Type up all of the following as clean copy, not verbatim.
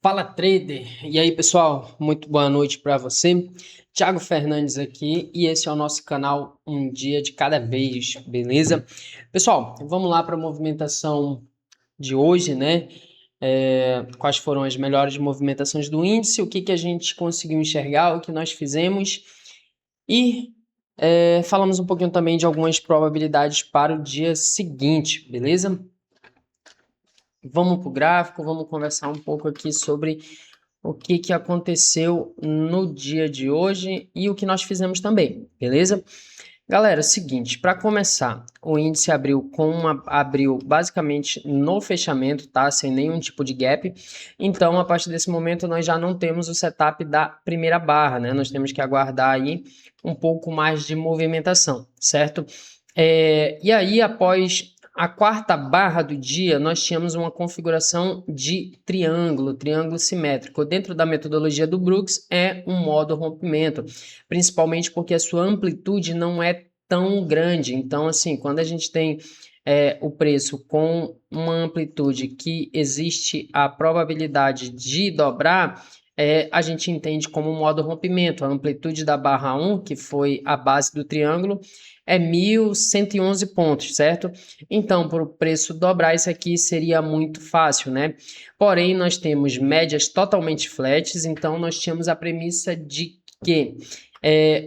Fala trader! E aí pessoal, muito boa noite para você. Thiago Fernandes aqui e esse é o nosso canal Um Dia de Cada Vez, beleza? Pessoal, vamos lá para a movimentação de hoje, né? Quais foram as melhores movimentações do índice, o que a gente conseguiu enxergar, o que nós fizemos e falamos um pouquinho também de algumas probabilidades para o dia seguinte, beleza? Vamos para o gráfico, vamos conversar um pouco aqui sobre o que aconteceu no dia de hoje e o que nós fizemos também, beleza? Galera, seguinte, para começar, o índice abriu basicamente no fechamento, tá? Sem nenhum tipo de gap. Então, a partir desse momento, nós já não temos o setup da primeira barra, né? Nós temos que aguardar aí um pouco mais de movimentação, certo? E aí, após a quarta barra do dia, nós tínhamos uma configuração de triângulo simétrico. Dentro da metodologia do Brooks, é um modo rompimento, principalmente porque a sua amplitude não é tão grande. Então, assim, quando a gente tem o preço com uma amplitude que existe a probabilidade de dobrar, a gente entende como modo rompimento. A amplitude da barra 1, que foi a base do triângulo, é 1.111 pontos, certo? Então, para o preço dobrar, isso aqui seria muito fácil, né? Porém, nós temos médias totalmente flats, então nós tínhamos a premissa de que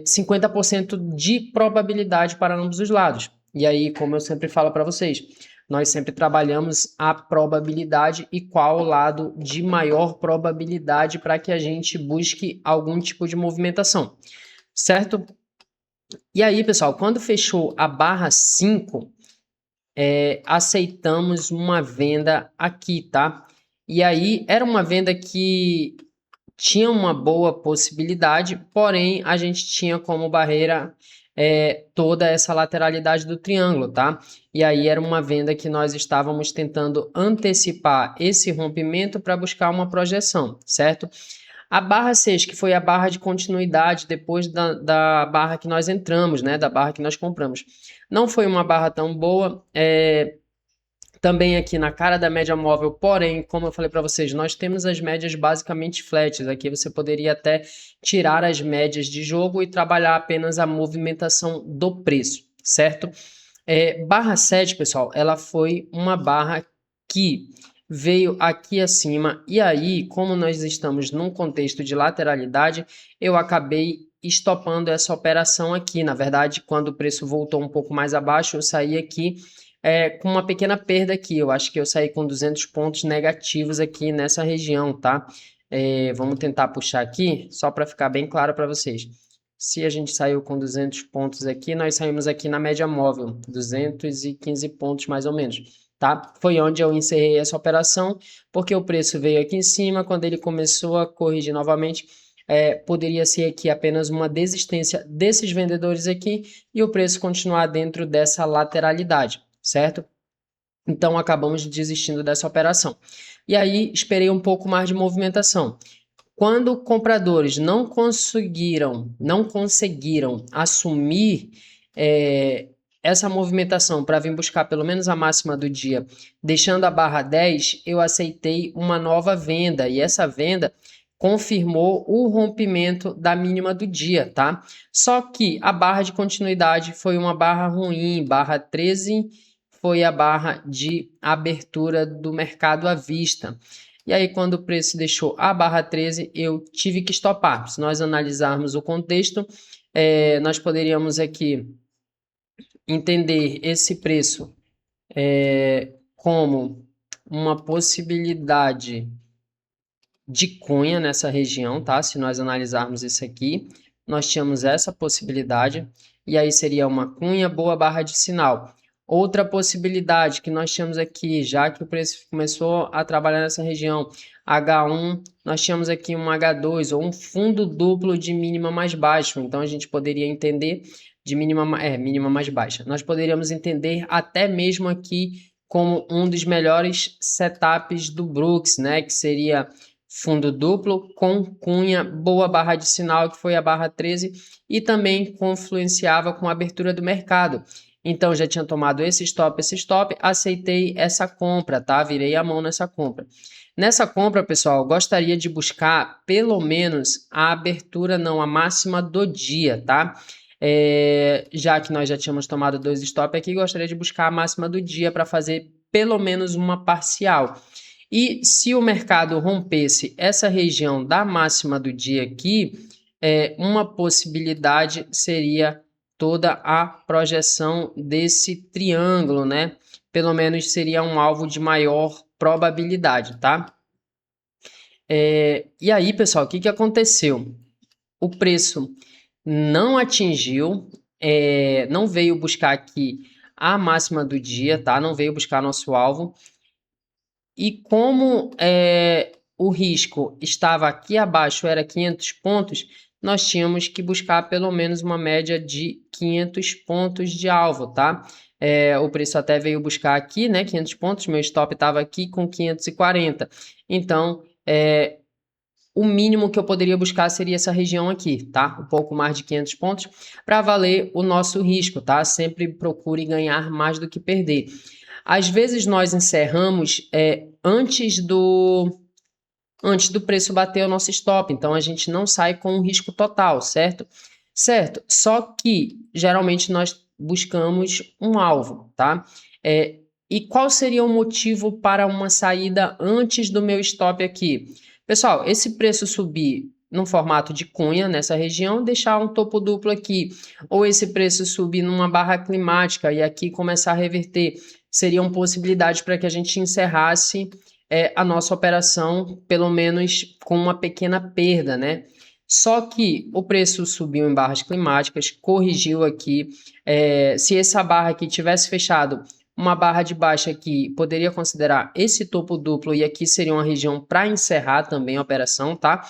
50% de probabilidade para ambos os lados. E aí, como eu sempre falo para vocês, nós sempre trabalhamos a probabilidade e qual o lado de maior probabilidade para que a gente busque algum tipo de movimentação, certo? E aí, pessoal, quando fechou a barra 5, aceitamos uma venda aqui, tá? E aí, era uma venda que tinha uma boa possibilidade, porém, a gente tinha como barreira toda essa lateralidade do triângulo, tá? E aí, era uma venda que nós estávamos tentando antecipar esse rompimento para buscar uma projeção, certo? A barra 6, que foi a barra de continuidade depois da barra que nós entramos, né? Da barra que nós compramos. Não foi uma barra tão boa, também aqui na cara da média móvel, porém, como eu falei para vocês, nós temos as médias basicamente flats. Aqui você poderia até tirar as médias de jogo e trabalhar apenas a movimentação do preço, certo? Barra 7, pessoal, ela foi uma barra que veio aqui acima e aí, como nós estamos num contexto de lateralidade, eu acabei estopando essa operação aqui. Na verdade, quando o preço voltou um pouco mais abaixo, eu saí aqui com uma pequena perda aqui. Eu acho que eu saí com 200 pontos negativos aqui nessa região, tá? Vamos tentar puxar aqui, só para ficar bem claro para vocês. Se a gente saiu com 200 pontos aqui, nós saímos aqui na média móvel, 215 pontos mais ou menos, tá? Foi onde eu encerrei essa operação, porque o preço veio aqui em cima, quando ele começou a corrigir novamente, poderia ser aqui apenas uma desistência desses vendedores aqui e o preço continuar dentro dessa lateralidade, certo? Então acabamos desistindo dessa operação. E aí esperei um pouco mais de movimentação. Quando compradores não conseguiram assumir essa movimentação para vir buscar pelo menos a máxima do dia, deixando a barra 10, eu aceitei uma nova venda e essa venda confirmou o rompimento da mínima do dia, tá? Só que a barra de continuidade foi uma barra ruim, barra 13 foi a barra de abertura do mercado à vista. E aí, quando o preço deixou a barra 13, eu tive que estopar. Se nós analisarmos o contexto, nós poderíamos aqui entender esse preço como uma possibilidade de cunha nessa região, tá? Se nós analisarmos isso aqui, nós tínhamos essa possibilidade, e aí seria uma cunha boa barra de sinal. Outra possibilidade que nós tínhamos aqui, já que o preço começou a trabalhar nessa região, H1, nós tínhamos aqui um H2 ou um fundo duplo de mínima mais baixo. Então a gente poderia entender de mínima mais baixa. Nós poderíamos entender até mesmo aqui como um dos melhores setups do Brooks, né, que seria fundo duplo com cunha, boa barra de sinal, que foi a barra 13, e também confluenciava com a abertura do mercado. Então, já tinha tomado esse stop, aceitei essa compra, tá? Virei a mão nessa compra. Nessa compra, pessoal, gostaria de buscar pelo menos a abertura, não, a máxima do dia, tá? Já que nós já tínhamos tomado 2 stop aqui, gostaria de buscar a máxima do dia para fazer pelo menos uma parcial. E se o mercado rompesse essa região da máxima do dia aqui, uma possibilidade seria toda a projeção desse triângulo, né? Pelo menos seria um alvo de maior probabilidade, tá? E aí, pessoal, o que aconteceu? O preço não atingiu, não veio buscar aqui a máxima do dia, tá? Não veio buscar nosso alvo. E como o risco estava aqui abaixo, era 500 pontos, nós tínhamos que buscar pelo menos uma média de 500 pontos de alvo, tá? O preço até veio buscar aqui, né, 500 pontos, meu stop estava aqui com 540. Então, o mínimo que eu poderia buscar seria essa região aqui, tá? Um pouco mais de 500 pontos para valer o nosso risco, tá? Sempre procure ganhar mais do que perder. Às vezes nós encerramos antes do preço bater o nosso stop, então a gente não sai com um risco total, certo? Certo, só que geralmente nós buscamos um alvo, tá? E qual seria o motivo para uma saída antes do meu stop aqui? Pessoal, esse preço subir num formato de cunha nessa região, deixar um topo duplo aqui, ou esse preço subir numa barra climática e aqui começar a reverter, seriam possibilidades para que a gente encerrasse a nossa operação, pelo menos com uma pequena perda, né? Só que o preço subiu em barras climáticas, corrigiu aqui. Se essa barra aqui tivesse fechado uma barra de baixa aqui, poderia considerar esse topo duplo e aqui seria uma região para encerrar também a operação, tá?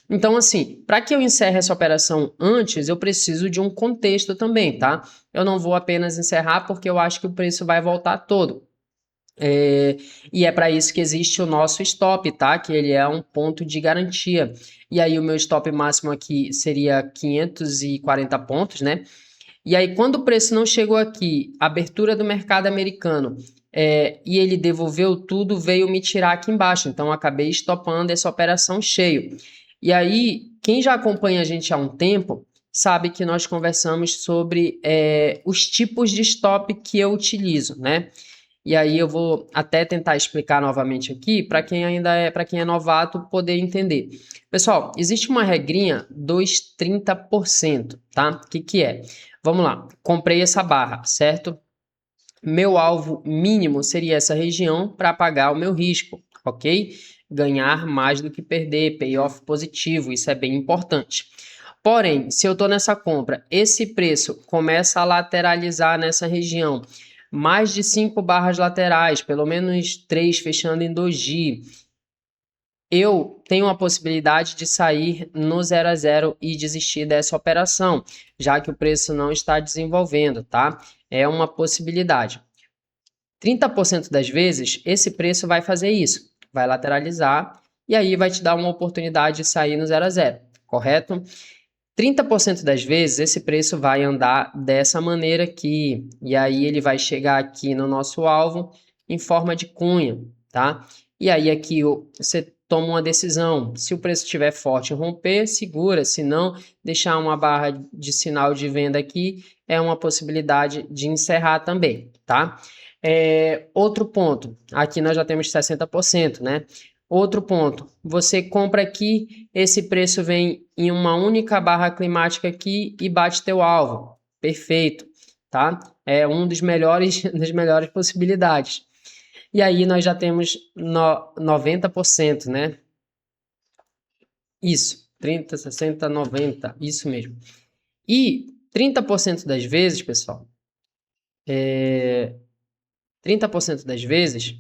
Então, assim, para que eu encerre essa operação antes, eu preciso de um contexto também, tá? Eu não vou apenas encerrar porque eu acho que o preço vai voltar todo. E é para isso que existe o nosso stop, tá? Que ele é um ponto de garantia. E aí o meu stop máximo aqui seria 540 pontos, né? E aí quando o preço não chegou aqui, abertura do mercado americano, e ele devolveu tudo, veio me tirar aqui embaixo. Então eu acabei stopando essa operação cheio. E aí, quem já acompanha a gente há um tempo, sabe que nós conversamos sobre os tipos de stop que eu utilizo, né? E aí eu vou até tentar explicar novamente aqui para quem para quem é novato poder entender. Pessoal, existe uma regrinha dos 30%, tá? O que é? Vamos lá. Comprei essa barra, certo? Meu alvo mínimo seria essa região para pagar o meu risco, ok? Ganhar mais do que perder, payoff positivo, isso é bem importante. Porém, se eu estou nessa compra, esse preço começa a lateralizar nessa região, mais de 5 barras laterais, pelo menos 3 fechando em doji, eu tenho a possibilidade de sair no 0 a 0 e desistir dessa operação, já que o preço não está desenvolvendo, tá? É uma possibilidade. 30% das vezes, esse preço vai fazer isso, vai lateralizar e aí vai te dar uma oportunidade de sair no 0 a 0, correto? 30% das vezes esse preço vai andar dessa maneira aqui, e aí ele vai chegar aqui no nosso alvo em forma de cunha, tá? E aí aqui você toma uma decisão, se o preço estiver forte, romper, segura, se não, deixar uma barra de sinal de venda aqui é uma possibilidade de encerrar também, tá? Outro ponto, aqui nós já temos 60%, né? Outro ponto, você compra aqui, esse preço vem em uma única barra climática aqui e bate teu alvo. Perfeito, tá? É um dos melhores das melhores possibilidades. E aí nós já temos 90%, né? Isso, 30, 60, 90, isso mesmo. E 30% das vezes, pessoal, 30% das vezes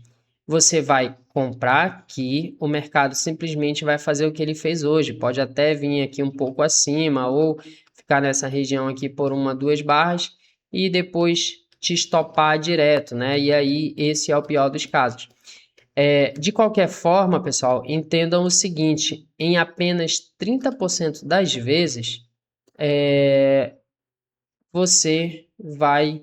você vai comprar aqui, o mercado simplesmente vai fazer o que ele fez hoje. Pode até vir aqui um pouco acima ou ficar nessa região aqui por uma, duas barras e depois te estopar direto, né? E aí esse é o pior dos casos. De qualquer forma, pessoal, entendam o seguinte, em apenas 30% das vezes, você vai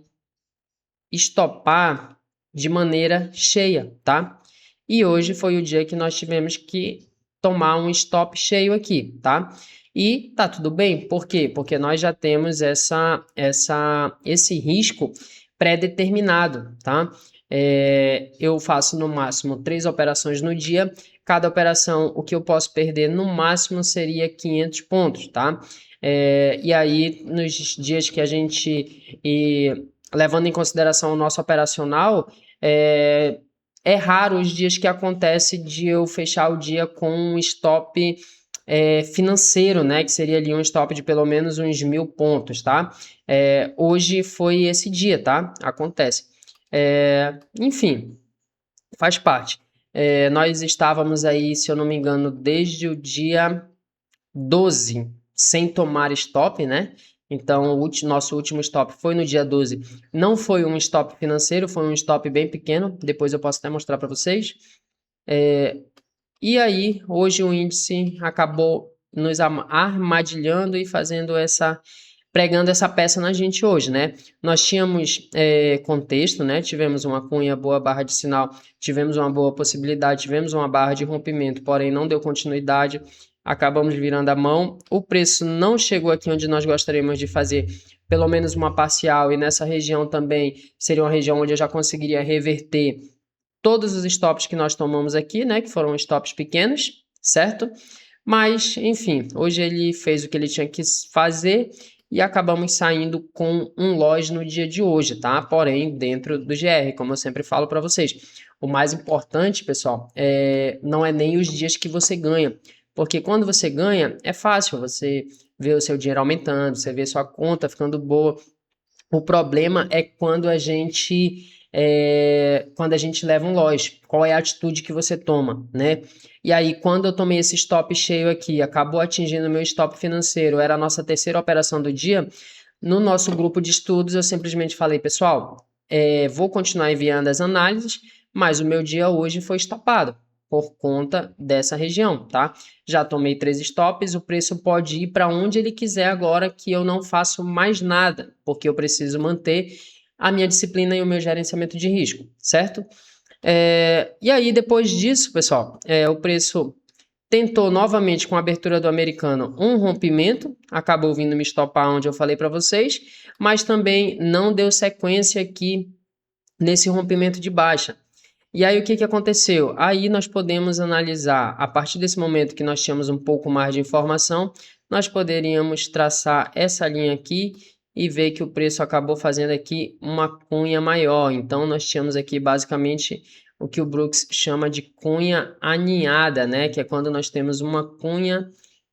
estopar de maneira cheia, tá? E hoje foi o dia que nós tivemos que tomar um stop cheio aqui, tá? E tá tudo bem, por quê? Porque nós já temos esse risco pré-determinado, tá? Eu faço no máximo 3 operações no dia. Cada operação, o que eu posso perder no máximo seria 500 pontos, tá? E aí, nos dias que a gente, levando em consideração o nosso operacional, é raro os dias que acontece de eu fechar o dia com um stop financeiro, né? Que seria ali um stop de pelo menos uns 1.000 pontos, tá? Hoje foi esse dia, tá? Acontece. Enfim, faz parte. Nós estávamos aí, se eu não me engano, desde o dia 12 sem tomar stop, né? Então, nosso último stop foi no dia 12. Não foi um stop financeiro, foi um stop bem pequeno. Depois eu posso até mostrar para vocês. E aí, hoje o índice acabou nos armadilhando e pregando essa peça na gente hoje, né? Nós tínhamos contexto, né? Tivemos uma cunha, boa barra de sinal, tivemos uma boa possibilidade, tivemos uma barra de rompimento, porém não deu continuidade, acabamos virando a mão. O preço não chegou aqui onde nós gostaríamos de fazer pelo menos uma parcial, e nessa região também seria uma região onde eu já conseguiria reverter todos os stops que nós tomamos aqui, né? Que foram stops pequenos, certo? Mas, enfim, hoje ele fez o que ele tinha que fazer e acabamos saindo com um loss no dia de hoje, tá? Porém, dentro do GR, como eu sempre falo para vocês. O mais importante, pessoal, não é nem os dias que você ganha. Porque quando você ganha, é fácil, você vê o seu dinheiro aumentando, você vê sua conta ficando boa. O problema é quando a gente leva um loss, qual é a atitude que você toma, né? E aí, quando eu tomei esse stop cheio aqui, acabou atingindo o meu stop financeiro, era a nossa terceira operação do dia, no nosso grupo de estudos eu simplesmente falei, pessoal, vou continuar enviando as análises, mas o meu dia hoje foi estopado por conta dessa região, tá? Já tomei 3 stops, o preço pode ir para onde ele quiser agora que eu não faço mais nada, porque eu preciso manter a minha disciplina e o meu gerenciamento de risco, certo? E aí, depois disso, pessoal, o preço tentou novamente com a abertura do americano um rompimento, acabou vindo me estopar onde eu falei para vocês, mas também não deu sequência aqui nesse rompimento de baixa. E aí o que aconteceu? Aí nós podemos analisar, a partir desse momento que nós tínhamos um pouco mais de informação, nós poderíamos traçar essa linha aqui e ver que o preço acabou fazendo aqui uma cunha maior. Então nós tínhamos aqui basicamente o que o Brooks chama de cunha aninhada, né? Que é quando nós temos uma cunha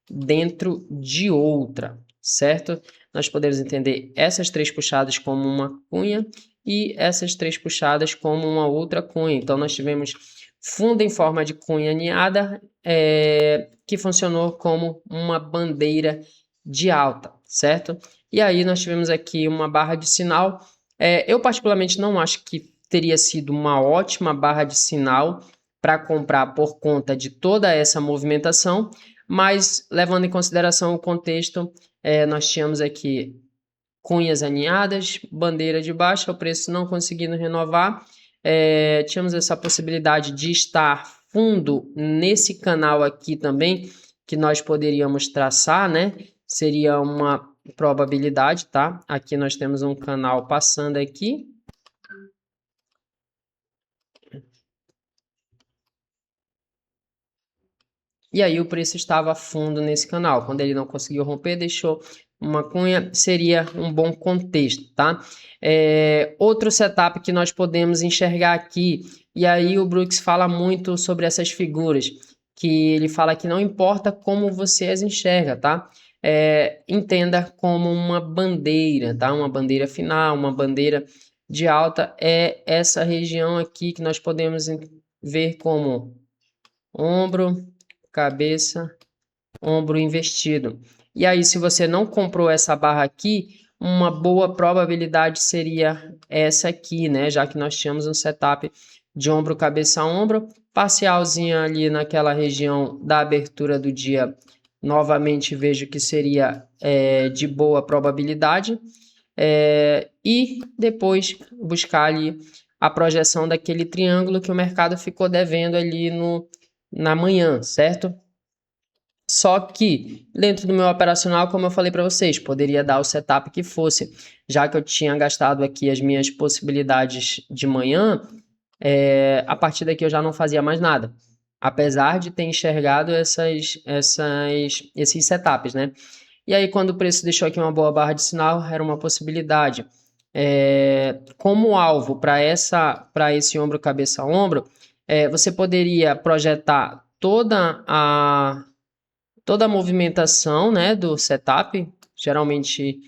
dentro de outra, certo? Nós podemos entender essas 3 puxadas como uma cunha e essas 3 puxadas como uma outra cunha. Então, nós tivemos fundo em forma de cunha aninhada, que funcionou como uma bandeira de alta, certo? E aí, nós tivemos aqui uma barra de sinal. Eu, particularmente, não acho que teria sido uma ótima barra de sinal para comprar por conta de toda essa movimentação, mas, levando em consideração o contexto, nós tínhamos aqui cunhas aninhadas, bandeira de baixa, o preço não conseguindo renovar. Tínhamos essa possibilidade de estar fundo nesse canal aqui também, que nós poderíamos traçar, né? Seria uma probabilidade, tá? Aqui nós temos um canal passando aqui. E aí o preço estava fundo nesse canal. Quando ele não conseguiu romper, deixou uma cunha, seria um bom contexto, tá? Outro setup que nós podemos enxergar aqui, e aí o Brooks fala muito sobre essas figuras, que ele fala que não importa como você as enxerga, tá? Entenda como uma bandeira, tá? Uma bandeira final, uma bandeira de alta, é essa região aqui que nós podemos ver como ombro, cabeça, ombro invertido. E aí, se você não comprou essa barra aqui, uma boa probabilidade seria essa aqui, né? Já que nós tínhamos um setup de ombro, cabeça, ombro, parcialzinha ali naquela região da abertura do dia. Novamente, vejo que seria de boa probabilidade. e depois buscar ali a projeção daquele triângulo que o mercado ficou devendo ali na manhã, certo? Só que dentro do meu operacional, como eu falei para vocês, poderia dar o setup que fosse, já que eu tinha gastado aqui as minhas possibilidades de manhã, a partir daqui eu já não fazia mais nada, apesar de ter enxergado esses setups, né? E aí, quando o preço deixou aqui uma boa barra de sinal, era uma possibilidade. Como alvo para esse ombro, cabeça, ombro, você poderia projetar toda a movimentação, né, do setup. Geralmente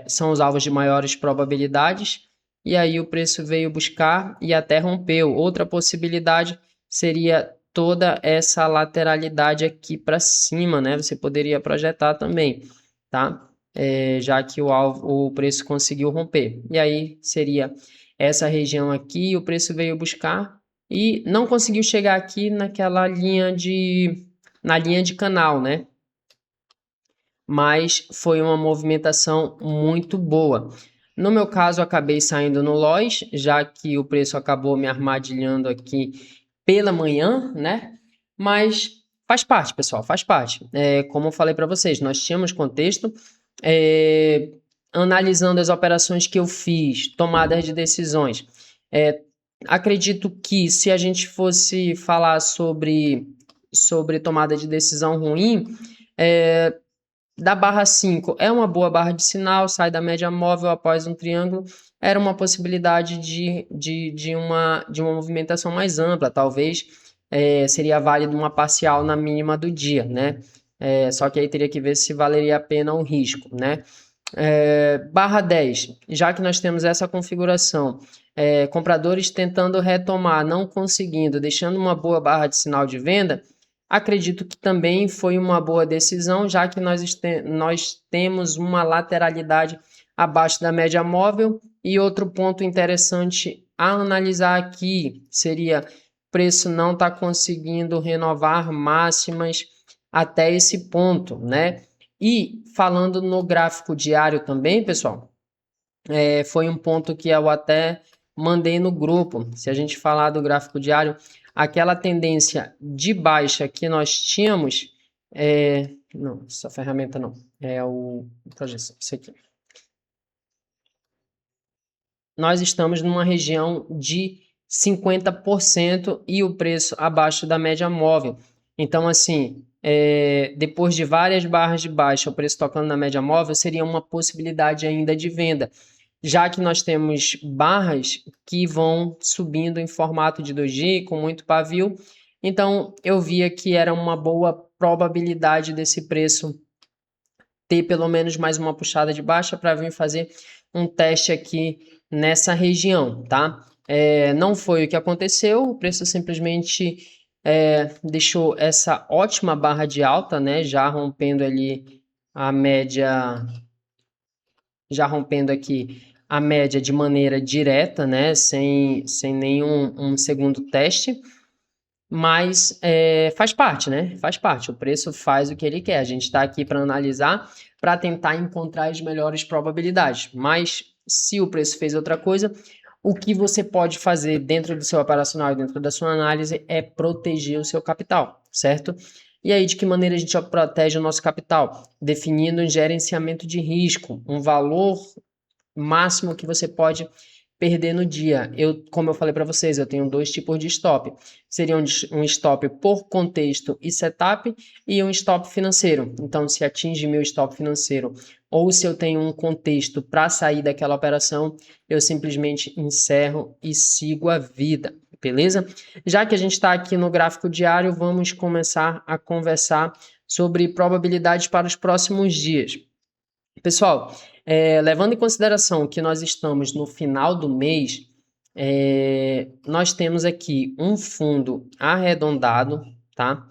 são os alvos de maiores probabilidades. E aí o preço veio buscar e até rompeu. Outra possibilidade seria toda essa lateralidade aqui para cima, né? Você poderia projetar também, tá? Já que o preço conseguiu romper. E aí seria essa região aqui, o preço veio buscar e não conseguiu chegar aqui naquela na linha de canal, né? Mas foi uma movimentação muito boa. No meu caso, eu acabei saindo no loss, já que o preço acabou me armadilhando aqui pela manhã, né? Mas faz parte, pessoal, faz parte. Como eu falei para vocês, nós tínhamos contexto, analisando as operações que eu fiz, tomadas de decisões. Acredito que se a gente fosse falar sobre tomada de decisão ruim, da barra 5 é uma boa barra de sinal, sai da média móvel após um triângulo, era uma possibilidade de uma movimentação mais ampla, talvez seria válido uma parcial na mínima do dia, né? Só que aí teria que ver se valeria a pena o risco, né? Barra 10, já que nós temos essa configuração, compradores tentando retomar, não conseguindo, deixando uma boa barra de sinal de venda, acredito que também foi uma boa decisão, já que nós temos uma lateralidade abaixo da média móvel. E outro ponto interessante a analisar aqui seria o preço não está conseguindo renovar máximas até esse ponto, né? E falando no gráfico diário também, pessoal, foi um ponto que eu até mandei no grupo. Se a gente falar do gráfico diário, aquela tendência de baixa que nós tínhamos, não, essa ferramenta não, é o projeção, isso aqui. Nós estamos numa região de 50% e o preço abaixo da média móvel. Então, assim, depois de várias barras de baixa, o preço tocando na média móvel seria uma possibilidade ainda de venda, já que nós temos barras que vão subindo em formato de doji, com muito pavio. Então, eu via que era uma boa probabilidade desse preço ter pelo menos mais uma puxada de baixa para vir fazer um teste aqui nessa região, tá? Não foi o que aconteceu, o preço simplesmente deixou essa ótima barra de alta, né? Já rompendo ali a média, já rompendo aqui a média de maneira direta, né? Sem nenhum segundo teste. Mas faz parte, né? Faz parte. O preço faz o que ele quer. A gente está aqui para analisar, para tentar encontrar as melhores probabilidades. Mas se o preço fez outra coisa, o que você pode fazer dentro do seu operacional e dentro da sua análise é proteger o seu capital, certo? E aí, de que maneira a gente protege o nosso capital? Definindo um gerenciamento de risco, um valor máximo que você pode perder no dia. Como eu falei para vocês, eu tenho dois tipos de stop. Seria um stop por contexto e setup e um stop financeiro. Então, se atinge meu stop financeiro ou se eu tenho um contexto para sair daquela operação, eu simplesmente encerro e sigo a vida, beleza? Já que a gente está aqui no gráfico diário, vamos começar a conversar sobre probabilidades para os próximos dias. Pessoal, levando em consideração que nós estamos no final do mês, nós temos aqui um fundo arredondado, tá?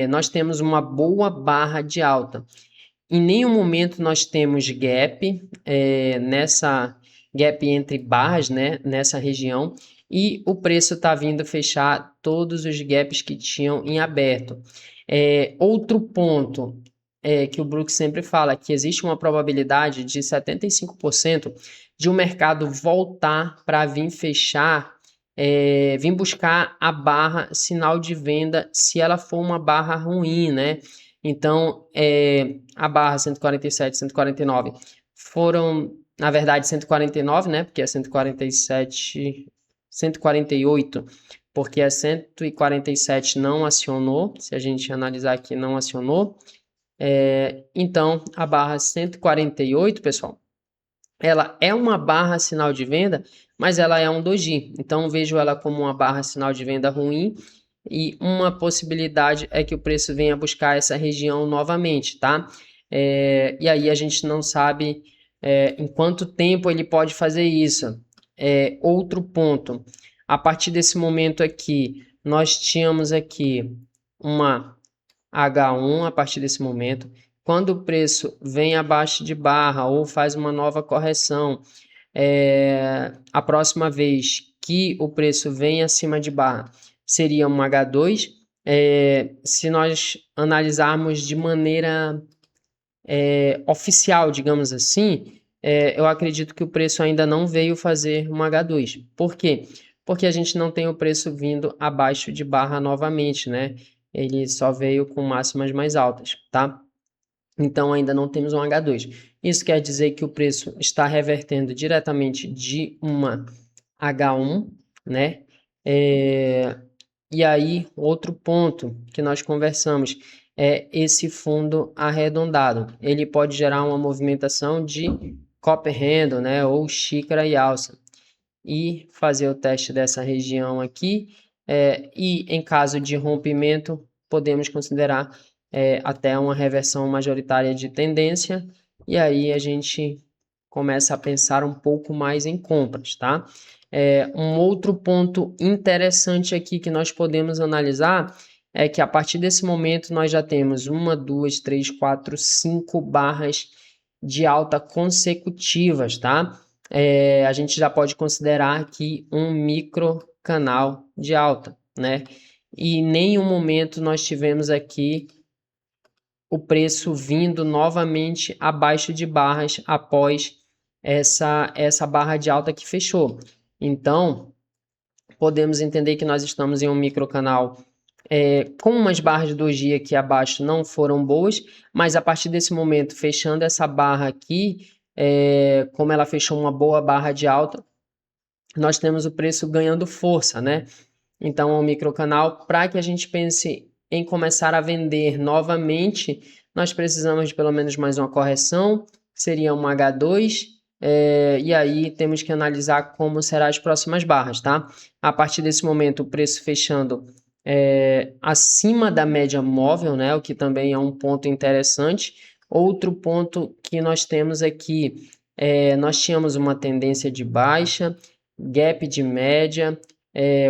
Nós temos uma boa barra de alta. Em nenhum momento nós temos gap, nessa gap entre barras, né? Nessa região. E o preço está vindo fechar todos os gaps que tinham em aberto. Outro ponto, que o Brooks sempre fala, que existe uma probabilidade de 75% de o mercado voltar para vir fechar, vir buscar a barra sinal de venda se ela for uma barra ruim, né? Então, a barra 147, 149 foram, na verdade, 149, né? Porque é 147, 148, porque a 147 não acionou. Se a gente analisar aqui, não acionou. Então, a barra 148, pessoal, ela é uma barra sinal de venda, mas ela é um doji. Então, vejo ela como uma barra sinal de venda ruim e uma possibilidade é que o preço venha buscar essa região novamente, tá? E aí a gente não sabe em quanto tempo ele pode fazer isso. Outro ponto, a partir desse momento aqui, nós tínhamos aqui uma H1 a partir desse momento. Quando o preço vem abaixo de barra ou faz uma nova correção, a próxima vez que o preço vem acima de barra seria um H2. Se nós analisarmos de maneira oficial, digamos assim, eu acredito que o preço ainda não veio fazer um H2. Por quê? Porque a gente não tem o preço vindo abaixo de barra novamente, né? Ele só veio com máximas mais altas, tá? Então ainda não temos um H2. Isso quer dizer que o preço está revertendo diretamente de uma H1, né? E aí, outro ponto que nós conversamos é esse fundo arredondado. Ele pode gerar uma movimentação de cup handle, né? Ou xícara e alça. E fazer o teste dessa região aqui. E em caso de rompimento, podemos considerar até uma reversão majoritária de tendência, e aí a gente começa a pensar um pouco mais em compras, tá? Um outro ponto interessante aqui que nós podemos analisar é que a partir desse momento nós já temos 1, 2, 3, 4, 5 barras de alta consecutivas, tá? A gente já pode considerar aqui um micro canal de alta, né? E em nenhum momento nós tivemos aqui o preço vindo novamente abaixo de barras após essa barra de alta que fechou. Então, podemos entender que nós estamos em um microcanal com umas barras de doji aqui abaixo não foram boas, mas a partir desse momento, fechando essa barra aqui, como ela fechou uma boa barra de alta, nós temos o preço ganhando força, né? Então, é um microcanal. Para que a gente pense em começar a vender novamente, nós precisamos de pelo menos mais uma correção, que seria um H2, e aí temos que analisar como serão as próximas barras, tá? A partir desse momento, o preço fechando acima da média móvel, né? O que também é um ponto interessante. Outro ponto que nós temos aqui, nós tínhamos uma tendência de baixa, gap de média,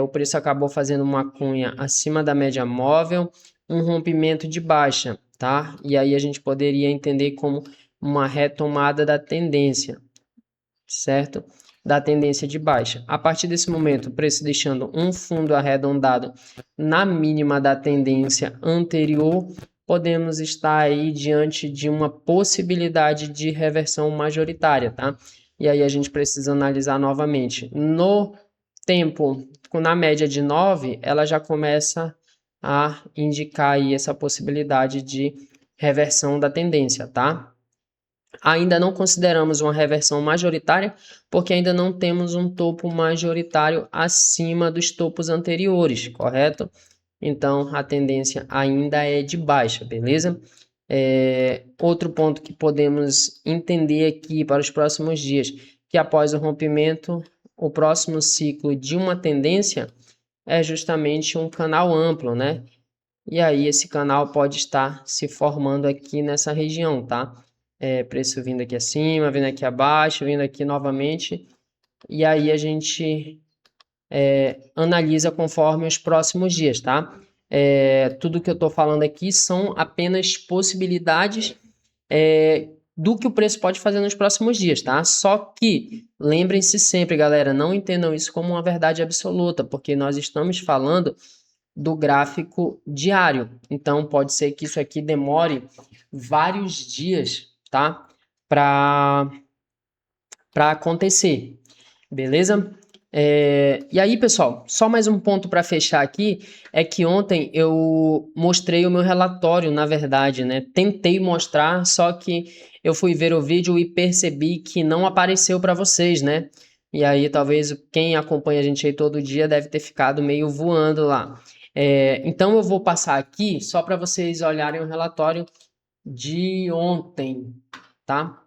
o preço acabou fazendo uma cunha acima da média móvel, um rompimento de baixa, tá? E aí a gente poderia entender como uma retomada da tendência, certo? Da tendência de baixa. A partir desse momento, o preço deixando um fundo arredondado na mínima da tendência anterior, podemos estar aí diante de uma possibilidade de reversão majoritária, tá? E aí a gente precisa analisar novamente. No tempo, na média de 9, ela já começa a indicar aí essa possibilidade de reversão da tendência, tá? Ainda não consideramos uma reversão majoritária, porque ainda não temos um topo majoritário acima dos topos anteriores, correto? Então, a tendência ainda é de baixa, beleza? Outro ponto que podemos entender aqui para os próximos dias, que após o rompimento, o próximo ciclo de uma tendência é justamente um canal amplo, né? E aí esse canal pode estar se formando aqui nessa região, tá? Preço vindo aqui acima, vindo aqui abaixo, vindo aqui novamente. E aí a gente analisa conforme os próximos dias, tá? Tudo que eu estou falando aqui são apenas possibilidades do que o preço pode fazer nos próximos dias, tá? Só que lembrem-se sempre, galera, não entendam isso como uma verdade absoluta, porque nós estamos falando do gráfico diário. Então, pode ser que isso aqui demore vários dias, tá? Para acontecer, beleza? E aí, pessoal, só mais um ponto para fechar aqui é que ontem eu mostrei o meu relatório, na verdade, né? Tentei mostrar, só que eu fui ver o vídeo e percebi que não apareceu para vocês, né? E aí, talvez quem acompanha a gente aí todo dia deve ter ficado meio voando lá. Então, eu vou passar aqui só para vocês olharem o relatório de ontem, tá?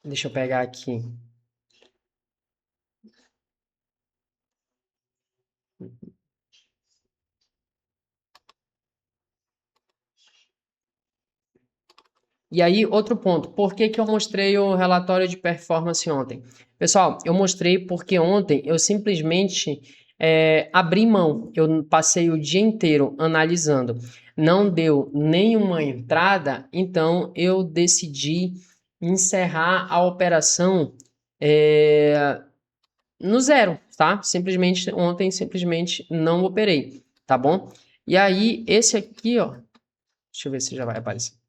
Deixa eu pegar aqui. E aí, outro ponto, por que que eu mostrei o relatório de performance ontem? Pessoal, eu mostrei porque ontem eu simplesmente abri mão, eu passei o dia inteiro analisando, não deu nenhuma entrada, então eu decidi encerrar a operação é, no zero, tá? Simplesmente, ontem, simplesmente não operei, tá bom? E aí, esse aqui, ó, deixa eu ver se já vai aparecer.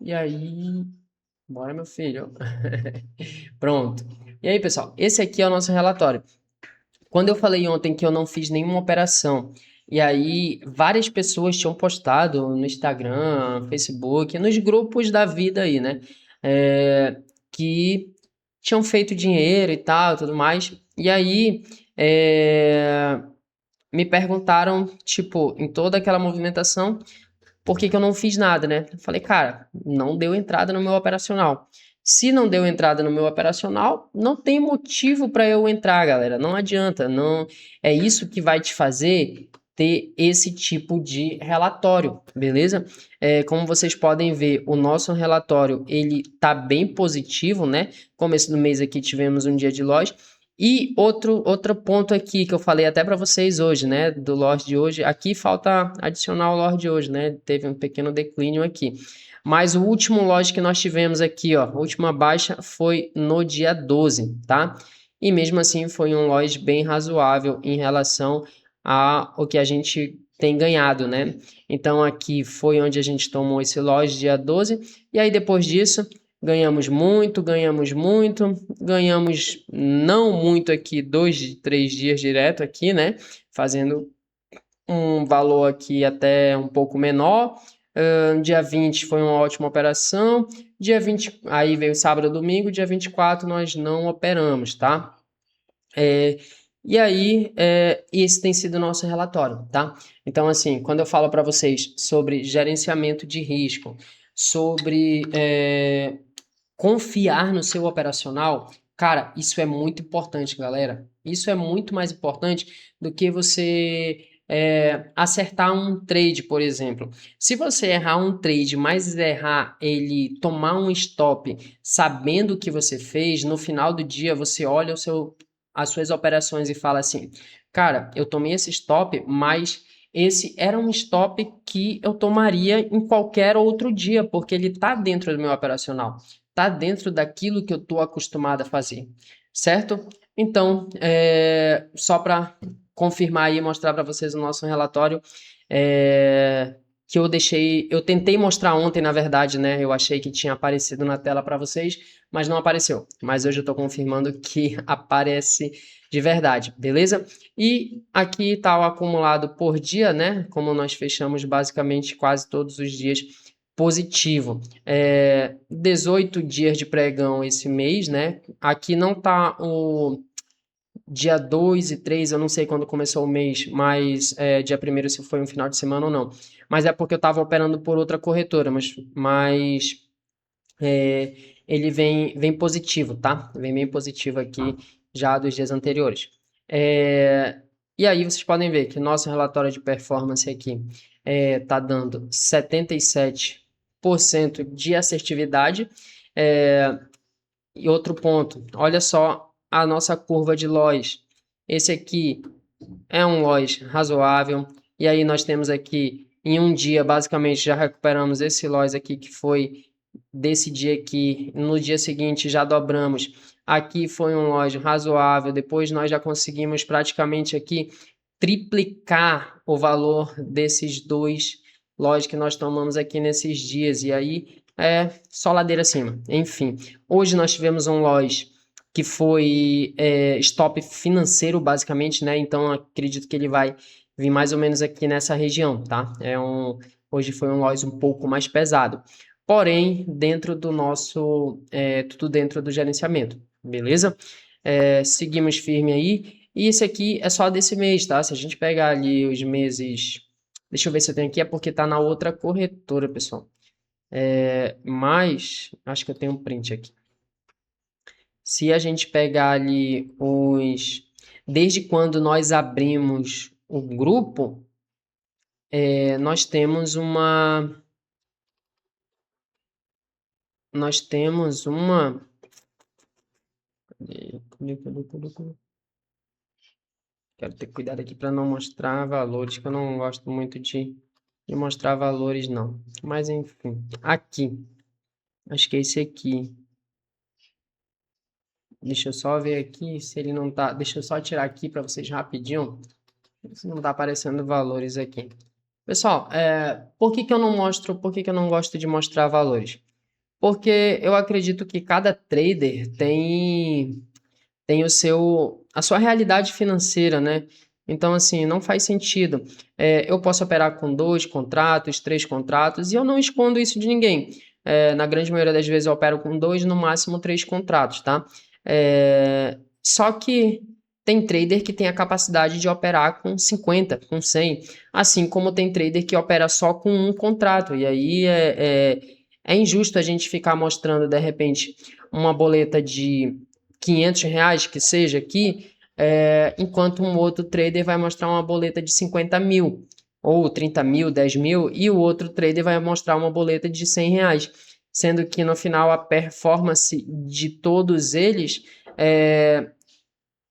E aí, bora, meu filho. Pronto. E aí, pessoal, esse aqui é o nosso relatório. Quando eu falei ontem que eu não fiz nenhuma operação, e aí várias pessoas tinham postado no Instagram, Facebook, nos grupos da vida aí, né? Que tinham feito dinheiro e tal, tudo mais. E aí, me perguntaram, tipo, em toda aquela movimentação, por que que eu não fiz nada, né? Eu falei, cara, não deu entrada no meu operacional. Se não deu entrada no meu operacional, não tem motivo para eu entrar, galera. Não adianta, não é isso que vai te fazer ter esse tipo de relatório, beleza? Como vocês podem ver, o nosso relatório ele tá bem positivo, né? Começo do mês aqui tivemos um dia de loja. E outro ponto aqui que eu falei até para vocês hoje, né, do lote de hoje, aqui falta adicionar o lote de hoje, né, teve um pequeno declínio aqui. Mas o último lote que nós tivemos aqui, ó, a última baixa foi no dia 12, tá? E mesmo assim foi um lote bem razoável em relação ao que a gente tem ganhado, né? Então aqui foi onde a gente tomou esse lote dia 12, e aí depois disso ganhamos muito, ganhamos muito, ganhamos não muito aqui, 2, 3 dias direto aqui, né? Fazendo um valor aqui até um pouco menor. Dia 20 foi uma ótima operação. Dia 20, aí veio sábado e domingo, dia 24 nós não operamos, tá? E aí, esse tem sido o nosso relatório, tá? Então, assim, quando eu falo para vocês sobre gerenciamento de risco, sobre confiar no seu operacional, cara, isso é muito importante, galera. Isso é muito mais importante do que você acertar um trade, por exemplo. Se você errar um trade, mas errar ele tomar um stop, sabendo o que você fez, no final do dia você olha as suas operações e fala assim, cara, eu tomei esse stop, mas esse era um stop que eu tomaria em qualquer outro dia, porque ele está dentro do meu operacional, está dentro daquilo que eu estou acostumado a fazer, certo? Então, só para confirmar aí e mostrar para vocês o nosso relatório, que eu tentei mostrar ontem, na verdade, né? Eu achei que tinha aparecido na tela para vocês, mas não apareceu. Mas hoje eu estou confirmando que aparece de verdade, beleza? E aqui está o acumulado por dia, né? Como nós fechamos basicamente quase todos os dias positivo. 18 dias de pregão esse mês, né? Aqui não tá o dia 2 e 3, eu não sei quando começou o mês, mas dia 1º se foi um final de semana ou não. Mas é porque eu estava operando por outra corretora, mas ele vem positivo, tá? Vem bem positivo aqui já dos dias anteriores. E aí vocês podem ver que nosso relatório de performance aqui está dando 77% de assertividade. E outro ponto, olha só a nossa curva de loss. Esse aqui é um loss razoável. E aí nós temos aqui, em um dia, basicamente, já recuperamos esse loss aqui, que foi desse dia aqui, no dia seguinte já dobramos. Aqui foi um loja razoável, depois nós já conseguimos praticamente aqui triplicar o valor desses dois lojas que nós tomamos aqui nesses dias, e aí é só ladeira acima. Enfim, hoje nós tivemos um loja que foi stop financeiro, basicamente, né? Então acredito que ele vai vir mais ou menos aqui nessa região, tá? Hoje foi um loss um pouco mais pesado, porém dentro do nosso, tudo dentro do gerenciamento, beleza? Seguimos firme aí, e esse aqui é só desse mês, tá? Se a gente pegar ali os meses, deixa eu ver se eu tenho aqui, é porque tá na outra corretora, pessoal. Mas acho que eu tenho um print aqui. Se a gente pegar ali desde quando nós abrimos o grupo, nós temos uma. Cadê? Quero ter cuidado aqui para não mostrar valores, que eu não gosto muito de mostrar valores, não. Mas enfim, aqui, acho que é esse aqui. Deixa eu só ver aqui se ele não tá. Deixa eu só tirar aqui para vocês rapidinho. Se não tá aparecendo valores aqui. Pessoal, por que que eu não mostro, por que que eu não gosto de mostrar valores? Porque eu acredito que cada trader tem a sua realidade financeira, né? Então, assim, não faz sentido. Eu posso operar com 2 contratos, 3 contratos, e eu não escondo isso de ninguém. Na grande maioria das vezes eu opero com 2, no máximo 3 contratos, tá? Só que tem trader que tem a capacidade de operar com 50, com 100, assim como tem trader que opera só com um contrato, e aí é injusto a gente ficar mostrando, de repente, uma boleta de R$ 500, que seja aqui, enquanto um outro trader vai mostrar uma boleta de 50 mil, ou 30 mil, 10 mil, e o outro trader vai mostrar uma boleta de R$ 100, sendo que no final a performance de todos eles,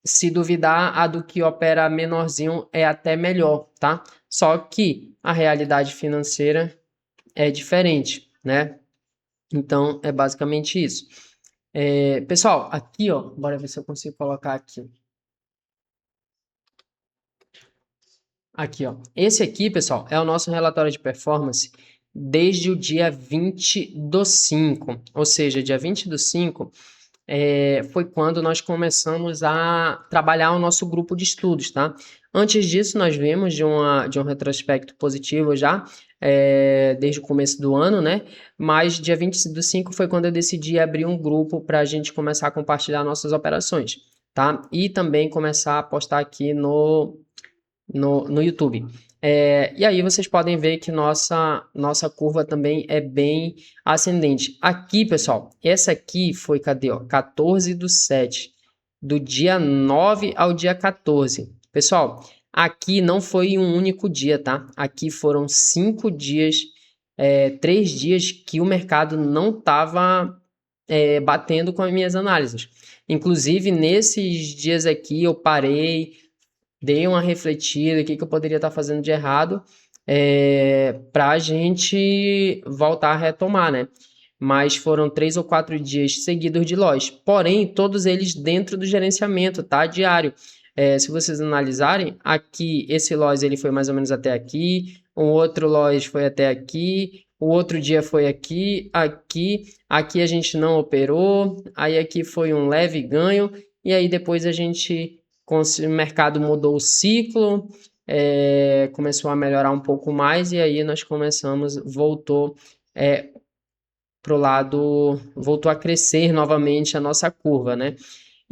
se duvidar, a do que opera menorzinho é até melhor, tá? Só que a realidade financeira é diferente, né? Então, é basicamente isso. Pessoal, aqui, ó, bora ver se eu consigo colocar aqui. Aqui, ó. Esse aqui, pessoal, é o nosso relatório de performance desde o dia 20/5. Ou seja, dia 20/5 foi quando nós começamos a trabalhar o nosso grupo de estudos, tá? Antes disso, nós vimos de um retrospecto positivo já, desde o começo do ano, né? Mas dia 20/5 foi quando eu decidi abrir um grupo para a gente começar a compartilhar nossas operações, tá? E também começar a postar aqui no YouTube. E aí vocês podem ver que nossa curva também é bem ascendente. Aqui, pessoal, essa aqui foi, cadê, ó? 14/7, do dia 9 ao dia 14. Pessoal, aqui não foi um único dia, tá? Aqui foram 5 dias, 3 dias que o mercado não estava batendo com as minhas análises. Inclusive, nesses dias aqui eu parei, dei uma refletida, o que eu poderia estar fazendo de errado, para a gente voltar a retomar, né? Mas foram 3 ou 4 dias seguidos de loss, porém, todos eles dentro do gerenciamento, tá? Diário. Se vocês analisarem, aqui, esse loss ele foi mais ou menos até aqui, um outro loss foi até aqui, o outro dia foi aqui a gente não operou, aí aqui foi um leve ganho, e aí depois a gente, o mercado mudou o ciclo, começou a melhorar um pouco mais, e aí nós voltou pro lado, voltou a crescer novamente a nossa curva, né?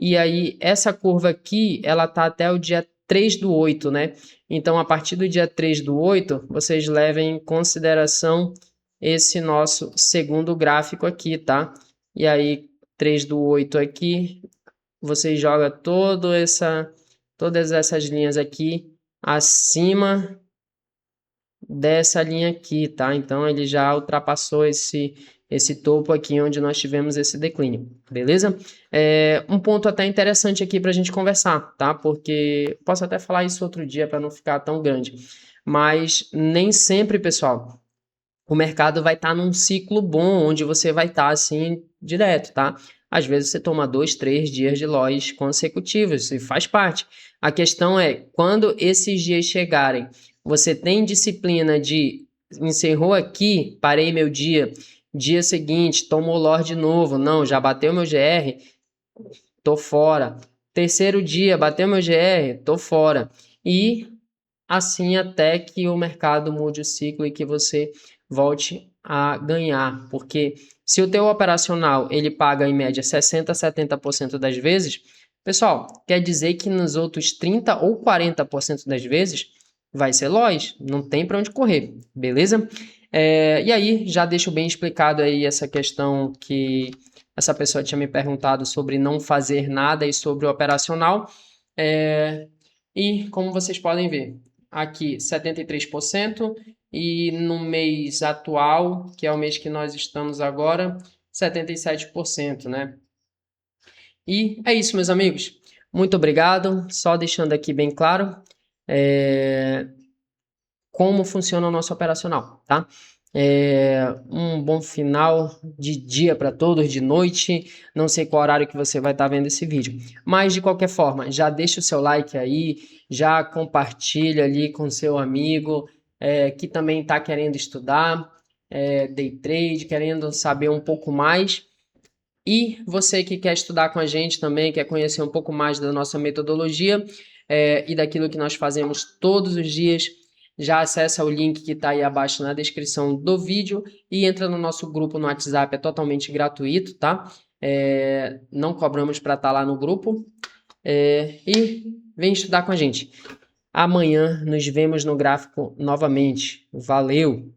E aí essa curva aqui, ela tá até o dia 3/8, né? Então, a partir do dia 3/8, vocês levem em consideração esse nosso segundo gráfico aqui, tá? E aí, 3/8 aqui, você joga todas essas linhas aqui acima dessa linha aqui, tá? Então ele já ultrapassou esse topo aqui onde nós tivemos esse declínio, beleza? Um ponto até interessante aqui para a gente conversar, tá? Porque posso até falar isso outro dia para não ficar tão grande, mas nem sempre, pessoal, o mercado vai estar num ciclo bom, onde você vai estar assim direto, tá? Às vezes você toma 2, 3 dias de loss consecutivos, e faz parte. A questão é, quando esses dias chegarem, você tem disciplina de encerrou aqui, parei meu dia seguinte, tomou loss de novo, não, já bateu meu GR, tô fora. Terceiro dia, bateu meu GR, tô fora. E assim até que o mercado mude o ciclo e que você volte a ganhar, porque se o teu operacional ele paga em média 60 a 70% das vezes, pessoal, quer dizer que nos outros 30 ou 40% das vezes vai ser loss, não tem para onde correr, beleza? E aí já deixo bem explicado aí essa questão que essa pessoa tinha me perguntado sobre não fazer nada e sobre o operacional. E como vocês podem ver, aqui 73% e no mês atual, que é o mês que nós estamos agora, 77%, né? E é isso, meus amigos. Muito obrigado. Só deixando aqui bem claro como funciona o nosso operacional, tá? Um bom final de dia para todos, de noite. Não sei qual horário que você vai estar vendo esse vídeo. Mas, de qualquer forma, já deixa o seu like aí, já compartilha ali com seu amigo que também está querendo estudar, day trade, querendo saber um pouco mais. E você que quer estudar com a gente também, quer conhecer um pouco mais da nossa metodologia e daquilo que nós fazemos todos os dias, já acessa o link que está aí abaixo na descrição do vídeo e entra no nosso grupo no WhatsApp, é totalmente gratuito, tá? Não cobramos para estar lá no grupo. E vem estudar com a gente. Amanhã nos vemos no gráfico novamente. Valeu!